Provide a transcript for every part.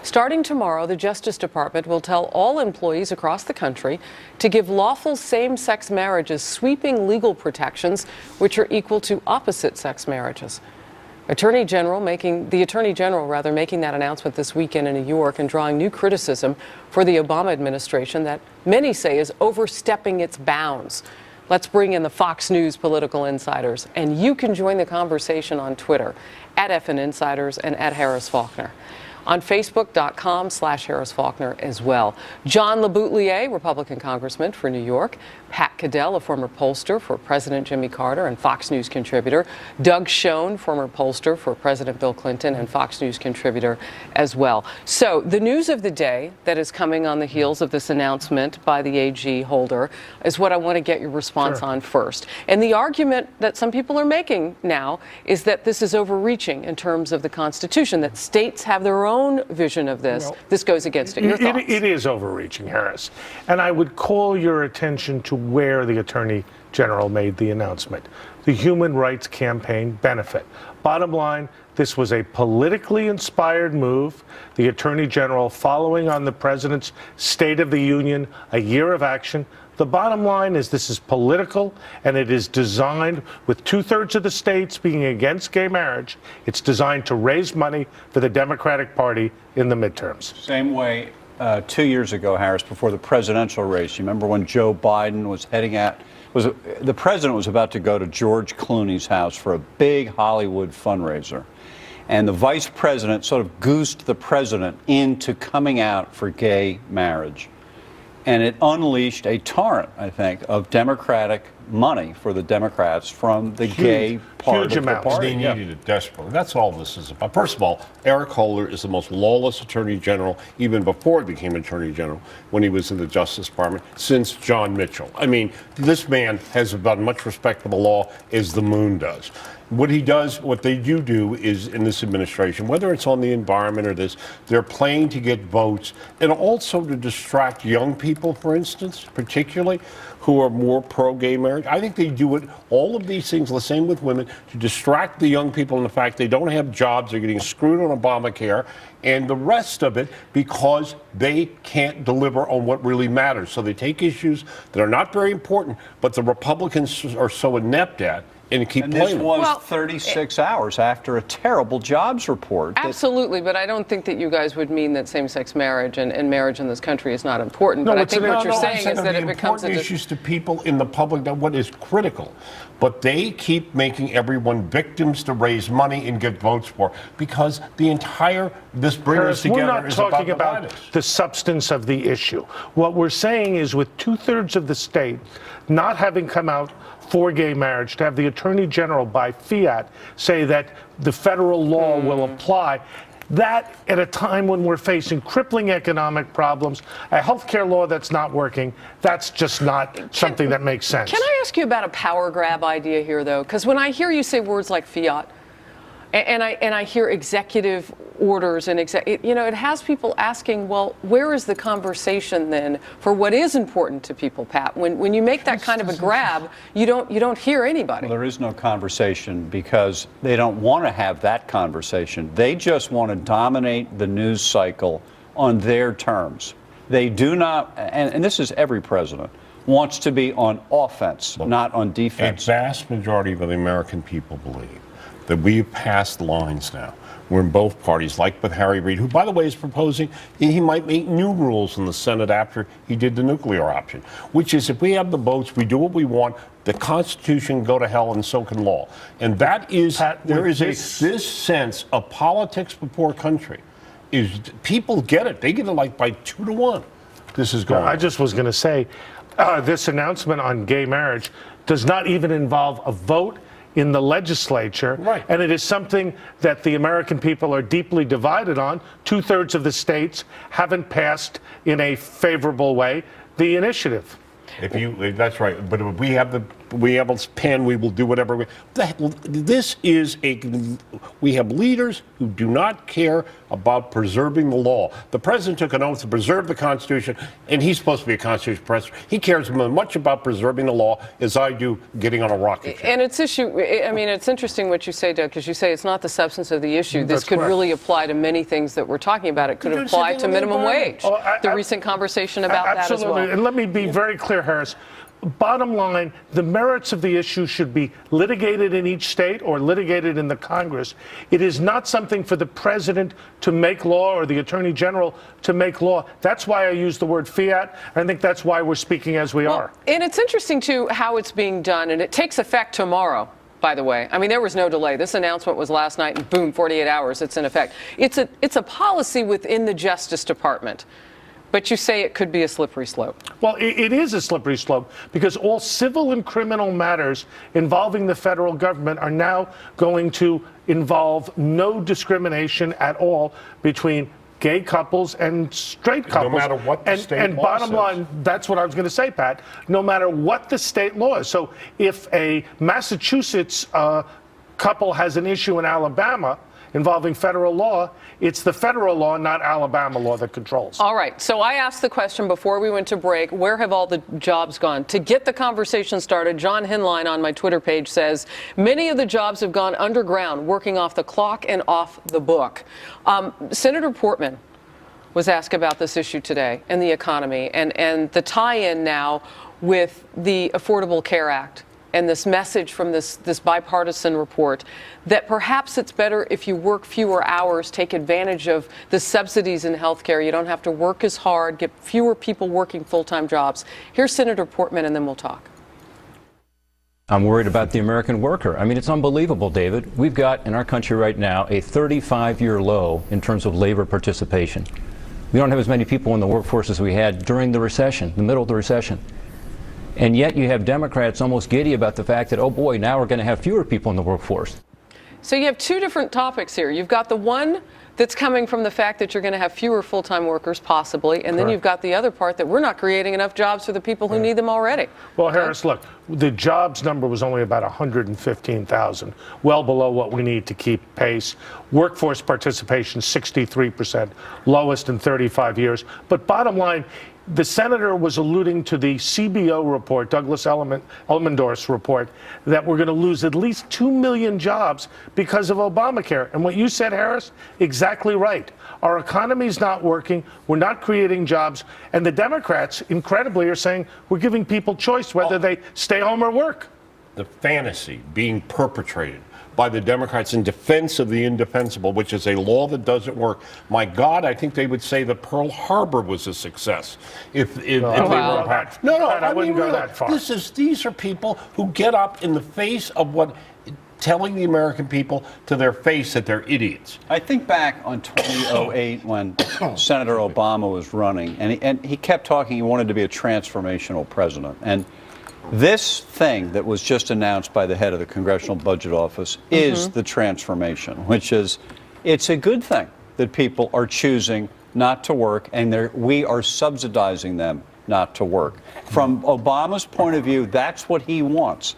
Starting tomorrow, the Justice Department will tell all employees across the country to give lawful same-sex marriages sweeping legal protections which are equal to opposite-sex marriages. The Attorney General making that announcement this weekend in New York and drawing new criticism for the Obama administration that many say is overstepping its bounds. Let's bring in the Fox News political insiders, and you can join the conversation on Twitter @FNinsiders and @Harris Faulkner. On Facebook.com/Harris Faulkner as well. John LeBoutillier, Republican congressman for New York. Pat Caddell, a former pollster for President Jimmy Carter and Fox News contributor. Doug Schoen, former pollster for President Bill Clinton and Fox News contributor as well. So the news of the day that is coming on the heels of this announcement by the AG holder is what I want to get your response on first. And the argument that some people are making now is that this is overreaching in terms of the Constitution, that states have their own vision of this. This goes against it. Your thoughts? It is overreaching, Harris. And I would call your attention to where the Attorney General made the announcement. The Human Rights Campaign benefit. Bottom line, this was a politically inspired move. The Attorney General, following on the President's State of the Union, a year of action. The bottom line is this is political, and it is designed with 2/3 of the states being against gay marriage. It's designed to raise money for the Democratic Party in the midterms. Same way 2 years ago, Harris, before the presidential race. You remember when Joe Biden was the president was about to go to George Clooney's house for a big Hollywood fundraiser. And the vice president sort of goosed the president into coming out for gay marriage. And it unleashed a torrent, I think, of Democratic money for the Democrats from the gay part of the party. They needed it desperately. That's all this is about. First of all, Eric Holder is the most lawless Attorney General, even before he became Attorney General, when he was in the Justice Department, since John Mitchell. I mean, this man has about as much respect for the law as the moon does. What they do is, in this administration, whether it's on the environment or this, they're playing to get votes and also to distract young people, for instance, particularly, who are more pro-gay marriage. I think they do it, all of these things, the same with women, to distract the young people in the fact they don't have jobs, they're getting screwed on Obamacare, and the rest of it because they can't deliver on what really matters. So they take issues that are not very important, but the Republicans are so inept at, and keep playing. This was 36 hours after a terrible jobs report. Absolutely, but I don't think that you guys would mean that same-sex marriage and marriage in this country is not important. But I think what you're saying is that it becomes important issues to people in the public, that what is critical. But they keep making everyone victims to raise money and get votes for, because this brings us together. We're not talking about the substance of the issue. What we're saying is, with 2/3 of the state not having come out for gay marriage, to have the Attorney General by fiat say that the federal law will apply, that at a time when we're facing crippling economic problems, a health care law that's not working, that's just not something that makes sense. Can I ask you about a power grab idea here, though? Because when I hear you say words like fiat, and I hear executive orders and it has people asking, well, where is the conversation then for what is important to people, Pat? When you make that kind of a grab, you don't hear anybody. Well, there is no conversation because they don't want to have that conversation. They just want to dominate the news cycle on their terms. They do not, and this is every president, wants to be on offense, not on defense. A vast majority of the American people believe that we've passed lines now. We're in both parties, like with Harry Reid, who, by the way, is proposing he might make new rules in the Senate after he did the nuclear option, which is if we have the votes, we do what we want, the Constitution go to hell, and so can law. And that is, there is this sense of politics before country. People get it. They get it like by 2 to 1. This is going on. I just was going to say, this announcement on gay marriage does not even involve a vote in the legislature, and it is something that the American people are deeply divided on. 2/3 of the states haven't passed in a favorable way the initiative. That's right. But if we have we have a pen, we will do whatever. We have leaders who do not care about preserving the law. The president took an oath to preserve the Constitution, and he's supposed to be a constitutional president. He cares as much about preserving the law as I do getting on a rocket ship. And it's interesting what you say, Doug, because you say it's not the substance of the issue. This could really apply to many things that we're talking about. It could apply to minimum wage. The recent conversation about that as well. And let me be very clear, Harris. Bottom line, the merits of the issue should be litigated in each state or litigated in the Congress. It is not something for the president to make law or the attorney general to make law. That's why I use the word fiat. I think that's why we're speaking as we are. And it's interesting, too, how it's being done. And it takes effect tomorrow, by the way. I mean, there was no delay. This announcement was last night, and boom, 48 hours, it's in effect. It's a policy within the Justice Department. But you say it could be a slippery slope. Well, it is a slippery slope because all civil and criminal matters involving the federal government are now going to involve no discrimination at all between gay couples and straight couples. No matter what the state law and bottom says. line, that's what I was going to say, Pat. No matter what the state law is. So if a Massachusetts couple has an issue in Alabama involving federal law, it's the federal law, not Alabama law, that controls. All right. So I asked the question before we went to break, where have all the jobs gone? To get the conversation started, John Hinline on my Twitter page says, many of the jobs have gone underground, working off the clock and off the book. Senator Portman was asked about this issue today and the economy and the tie-in now with the Affordable Care Act. And this message from this bipartisan report that perhaps it's better if you work fewer hours, take advantage of the subsidies in health care. You don't have to work as hard, get fewer people working full-time jobs. Here's Senator Portman, and then we'll talk. I'm worried about the American worker. I mean, it's unbelievable, David. We've got in our country right now a 35-year low in terms of labor participation. We don't have as many people in the workforce as we had during the recession, the middle of the recession. And yet you have Democrats almost giddy about the fact that, oh boy, now we're going to have fewer people in the workforce. So you have two different topics here. You've got the one that's coming from the fact that you're going to have fewer full-time workers, possibly, and then you've got the other part that we're not creating enough jobs for the people who need them already. Well, Harris, look, the jobs number was only about 115,000, well below what we need to keep pace. Workforce participation, 63%, lowest in 35 years. But bottom line, the senator was alluding to the CBO report, Douglas Elmendorf's report, that we're going to lose at least 2 million jobs because of Obamacare. And what you said, Harris, exactly right. Our economy's not working. We're not creating jobs. And the Democrats, incredibly, are saying we're giving people choice whether they stay home or work. The fantasy being perpetrated by the Democrats in defense of the indefensible, which is a law that doesn't work. My God, I think they would say that Pearl Harbor was a success if they were impact. No, I wouldn't go that far. These are people who get up in the face of telling the American people to their face that they're idiots. I think back on 2008 when Senator Obama was running, and he kept talking. He wanted to be a transformational president, and this thing that was just announced by the head of the Congressional Budget Office is the transformation, which is, it's a good thing that people are choosing not to work, and we are subsidizing them not to work. From Obama's point of view, that's what he wants.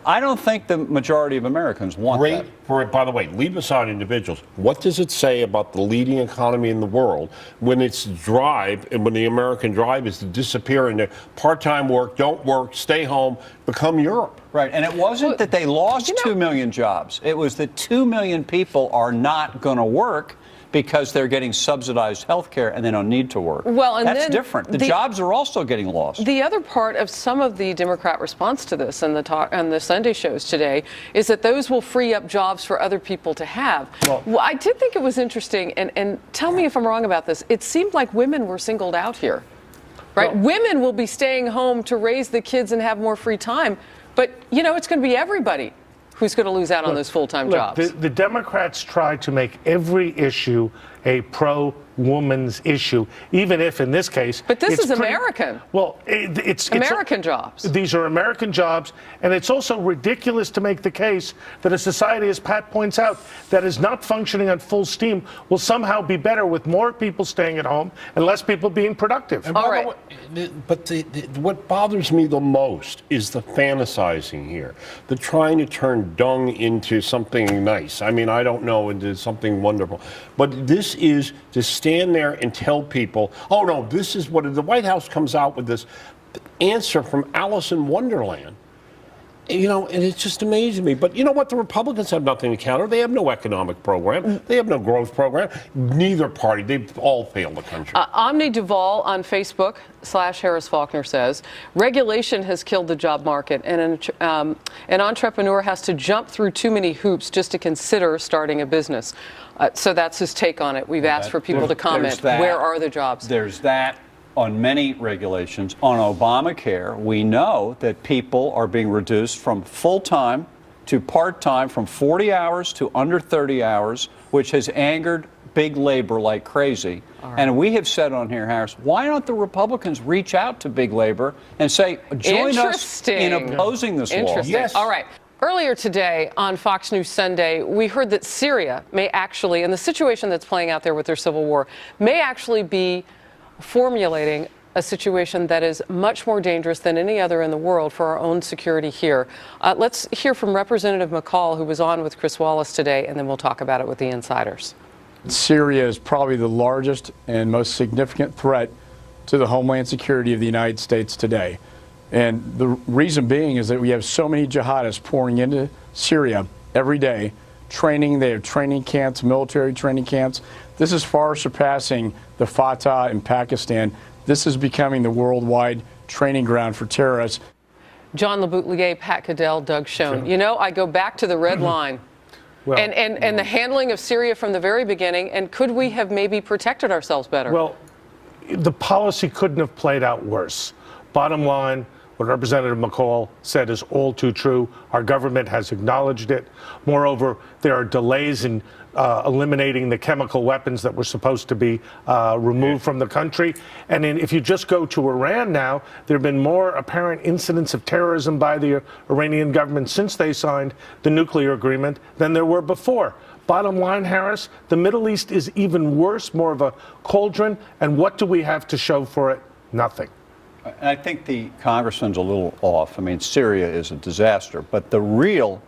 I don't think the majority of Americans want that. By the way, leave aside individuals. What does it say about the leading economy in the world when its drive, and when the American drive is to disappear into part-time work, don't work, stay home, become Europe? Right, and it wasn't that they lost 2 million jobs. It was that 2 million people are not going to work because they're getting subsidized health care and they don't need to work. Well, and that's then different. The jobs are also getting lost. The other part of some of the Democrat response to this and the Sunday shows today is that those will free up jobs for other people to have. Well, I did think it was interesting, and tell me if I'm wrong about this, it seemed like women were singled out here, right? Well, women will be staying home to raise the kids and have more free time, but, you know, it's going to be everybody who's going to lose out on those full-time jobs. The Democrats try to make every issue a pro-woman's issue, even if in this case. But this it's is American. Well, it's American jobs. These are American jobs, and it's also ridiculous to make the case that a society, as Pat points out, that is not functioning on full steam will somehow be better with more people staying at home and less people being productive. And All right. But what bothers me the most is the fantasizing here, the trying to turn dung into something nice. I mean, I don't know, into something wonderful. But this is to stand there and tell people, oh no, this is what the White House comes out with this answer from Alice in Wonderland. You know, and it's just amazing me. But you know what? The Republicans have nothing to counter. They have no economic program. They have no growth program. Neither party. They've all failed the country. Omni Duval on Facebook /Harris Faulkner says, regulation has killed the job market, and an entrepreneur has to jump through too many hoops just to consider starting a business. So that's his take on it. We've asked for people to comment. Where are the jobs? There's that. On many regulations. On Obamacare, we know that people are being reduced from full-time to part-time, from 40 hours to under 30 hours, which has angered big labor like crazy. Right. And we have said on here, Harris, why don't the Republicans reach out to big labor and say, join us in opposing this law? Yes. All right. Earlier today on Fox News Sunday, we heard that Syria may actually, and the situation that's playing out there with their civil war, may actually be formulating a situation that is much more dangerous than any other in the world for our own security here. Let's hear from Representative McCall, who was on with Chris Wallace today, and then we'll talk about it with the insiders. Syria is probably the largest and most significant threat to the homeland security of the United States today. And the reason being is that we have so many jihadists pouring into Syria every day, training. They have training camps, military training camps. This is far surpassing the Fatah in Pakistan. This is becoming the worldwide training ground for terrorists. John LeBoutillier, Pat Caddell, Doug Schoen. You know, I go back to the red line and the handling of Syria from the very beginning, and could we have maybe protected ourselves better? Well, the policy couldn't have played out worse. Bottom line, what Representative McCall said is all too true. Our government has acknowledged it. Moreover, there are delays in eliminating the chemical weapons that were supposed to be removed from the country. And if you just go to Iran now, there have been more apparent incidents of terrorism by the Iranian government since they signed the nuclear agreement than there were before. Bottom line, Harris, the Middle East is even worse, more of a cauldron. And what do we have to show for it? Nothing. I think the congressman's a little off. I mean, Syria is a disaster, but the real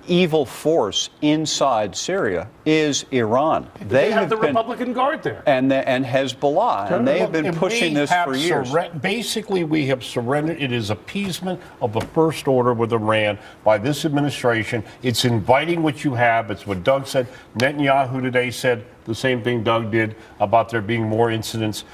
evil force inside Syria is Iran. They have the Republican Guard there. And Hezbollah. And they have been pushing this for years. Basically, we have surrendered. It is appeasement of the first order with Iran by this administration. It's inviting what you have. It's what Doug said. Netanyahu today said the same thing Doug did about there being more incidents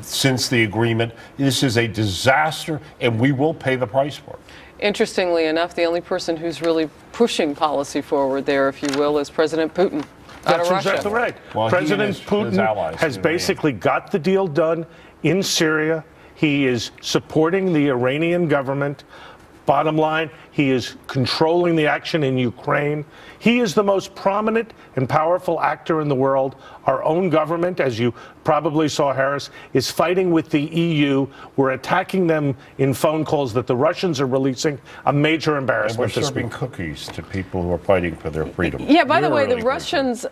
since the agreement. This is a disaster, and we will pay the price for it. Interestingly enough, the only person who's really pushing policy forward there, if you will, is President Putin out of Russia. That's exactly right. Well, President Putin has basically got the deal done in Syria. He is supporting the Iranian government. Bottom line, he is controlling the action in Ukraine. He is the most prominent and powerful actor in the world. Our own government, as you probably saw, Harris, is fighting with the EU. We're attacking them in phone calls that the Russians are releasing. A major embarrassment. And we're serving cookies to people who are fighting for their freedom. Yeah, by the way, the Russians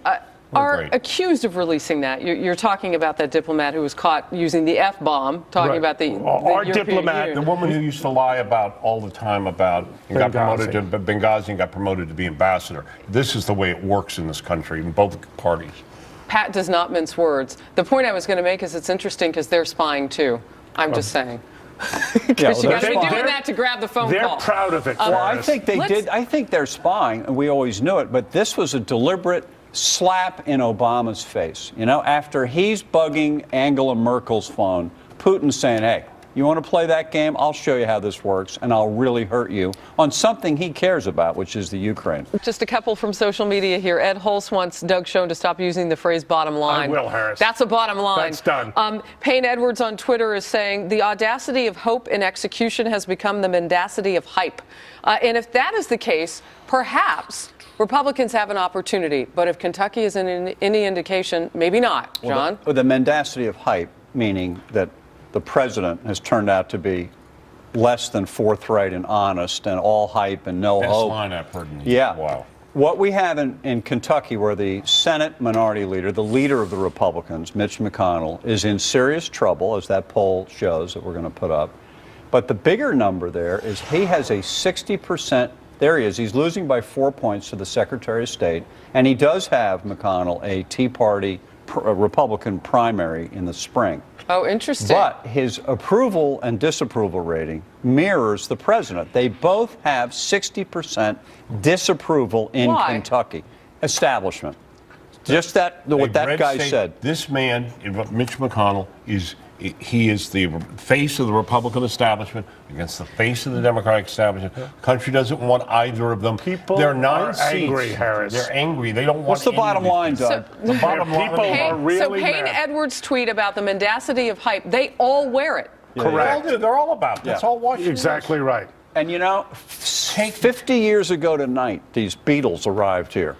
are accused of releasing that. You're talking about that diplomat who was caught using the F-bomb, talking about the our European diplomat, Union. The woman who used to lie about all the time about and got promoted to Benghazi and got promoted to be ambassador. This is the way it works in this country in both parties. Pat does not mince words. The point I was going to make is it's interesting because they're spying too. I'm just saying. Because you got to be doing that to grab the phone call. They're proud of it. Well, I think they did. I think they're spying, and we always knew it. But this was a deliberate slap in Obama's face. You know, after he's bugging Angela Merkel's phone, Putin's saying, hey, you want to play that game? I'll show you how this works, and I'll really hurt you on something he cares about, which is the Ukraine. Just a couple from social media here. Ed Hulse wants Doug Schoen to stop using the phrase bottom line. I will, Harris. That's a bottom line. That's done. Payne Edwards on Twitter is saying, the audacity of hope in execution has become the mendacity of hype. And if that is the case, perhaps Republicans have an opportunity, but if Kentucky is any indication, maybe not. John? Well, the mendacity of hype, meaning that the president has turned out to be less than forthright and honest and all hype and no Best hope. line I've heard in Yeah. a while. What we have in Kentucky, where the Senate minority leader, the leader of the Republicans, Mitch McConnell, is in serious trouble, as that poll shows that we're going to put up. But the bigger number there is he has a 60%. There he is. He's losing by 4 points to the Secretary of State. And he does have, McConnell, a Tea Party Republican primary in the spring. Oh, interesting. But his approval and disapproval rating mirrors the president. They both have 60% disapproval in Why? Kentucky. Establishment. Just that, what that guy said. This man, Mitch McConnell, is the face of the Republican establishment against the face of the Democratic establishment. The country doesn't want either of them. They're not angry, Harris. They're angry. They don't want. What's the any bottom of these line, things. Doug? The bottom line, people are really So Payne mad. Edwards' tweet about the mendacity of hype, they all wear it. Correct. They're all about it. That's Yeah. all Washington Exactly right. And you know, 50 years ago tonight, these Beatles arrived here.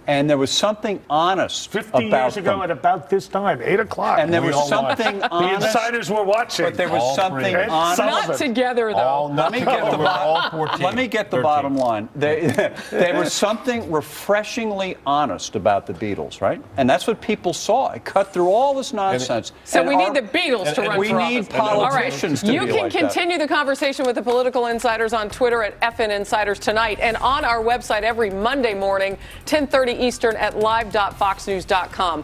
And there was something honest 50 about years ago them. at about this time, 8 o'clock. And there We was all something the honest. insiders were watching. But there was All something three. honest. Not together, though. All Let me get the We're all bottom. 14, Let me get the 13. bottom line. There was something refreshingly honest about the Beatles, right? And that's what people saw. It cut through all this nonsense. So And we our- need the Beatles to and run we for need office. All right. politicians to You be can like that. continue the conversation with the political insiders on Twitter at FN Insiders Tonight and on our website every Monday morning, 10:30 Eastern at live.foxnews.com.